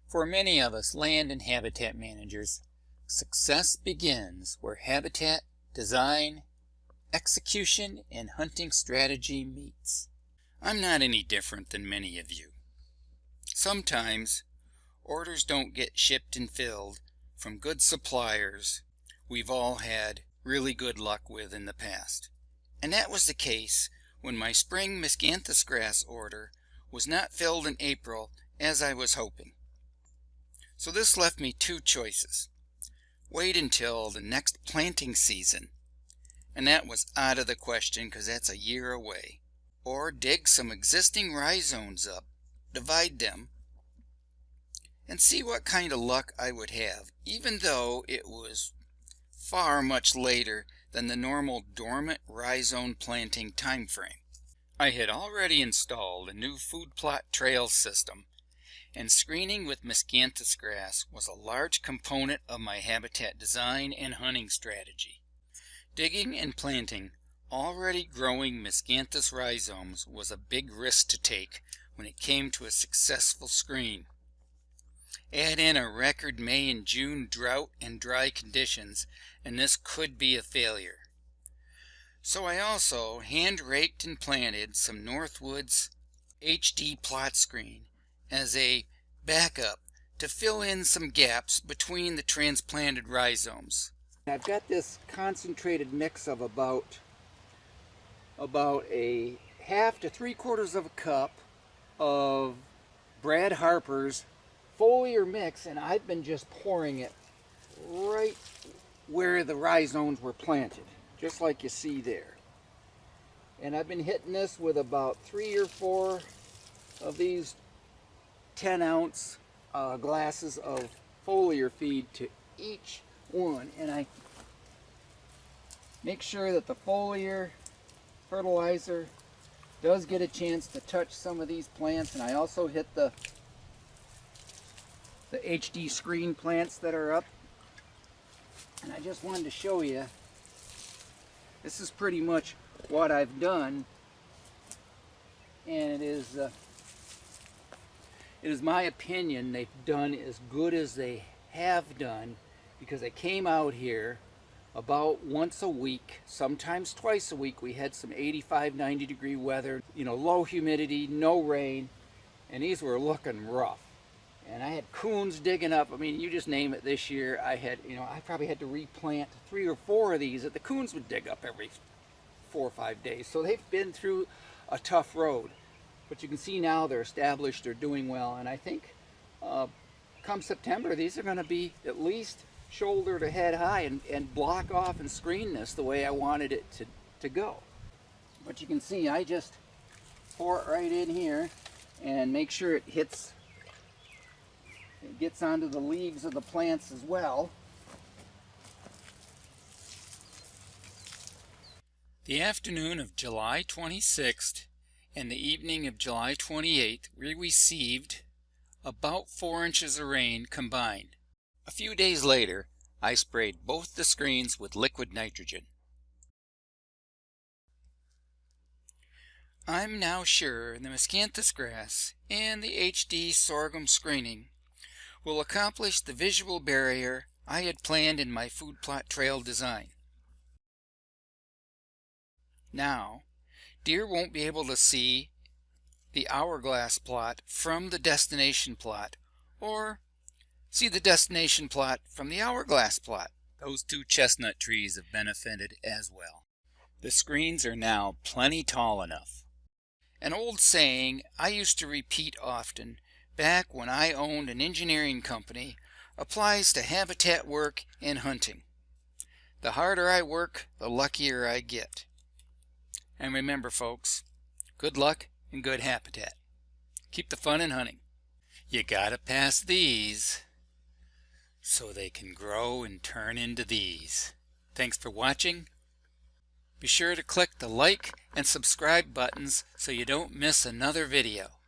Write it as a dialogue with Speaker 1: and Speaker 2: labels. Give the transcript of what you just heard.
Speaker 1: For many of us land and habitat managers, success begins where habitat, design, execution, and hunting strategy meets. I'm not any different than many of you. Sometimes orders don't get shipped and filled from good suppliers we've all had really good luck with in the past. And that was the case when my spring miscanthus grass order was not filled in April as I was hoping. So this left me two choices. Wait until the next planting season, and that was out of the question because that's a year away. Or dig some existing rhizomes up, divide them, and see what kind of luck I would have, even though it was far much later than the normal dormant rhizome planting time frame. I had already installed a new food plot trail system, and screening with miscanthus grass was a large component of my habitat design and hunting strategy. Digging and planting already growing miscanthus rhizomes was a big risk to take when it came to a successful screen. Add in a record May and June drought and dry conditions, and this could be a failure. So I also hand raked and planted some Northwoods HD plot screen as a backup to fill in some gaps between the transplanted rhizomes.
Speaker 2: I've got this concentrated mix of about a half to 3/4 of a cup of Brad Harper's foliar mix, and I've been just pouring it right where the rhizomes were planted, just like you see there. And I've been hitting this with about 3 or 4 of these 10-ounce glasses of foliar feed to each one, and I make sure that the foliar fertilizer does get a chance to touch some of these plants. And I also hit the HD screen plants that are up, and I just wanted to show you this is pretty much what I've done, and it is my opinion they've done as good as they have done, because I came out here about once a week, sometimes twice a week. We had some 85-90 degree weather, low humidity, no rain, and these were looking rough. And I had coons digging up. I mean, you just name it. This year I had, I probably had to replant 3 or 4 of these that the coons would dig up every 4 or 5 days. So they've been through a tough road. But you can see now they're established, they're doing well, and I think come September these are going to be at least shoulder to head high and block off and screen this the way I wanted it to go. But you can see I just pour it right in here and make sure it gets onto the leaves of the plants as well.
Speaker 1: The afternoon of July 26th and the evening of July 28th, we received about 4 inches of rain combined. A few days later, I sprayed both the screens with liquid nitrogen. I'm now sure the miscanthus grass and the HD sorghum screening will accomplish the visual barrier I had planned in my food plot trail design. Now, deer won't be able to see the hourglass plot from the destination plot, or see the destination plot from the hourglass plot. Those 2 chestnut trees have benefited as well. The screens are now plenty tall enough. An old saying I used to repeat often back when I owned an engineering company applies to habitat work and hunting. The harder I work, the luckier I get. And remember, folks, good luck and good habitat. Keep the fun in hunting. You gotta pass these so they can grow and turn into these. Thanks for watching. Be sure to click the like and subscribe buttons so you don't miss another video.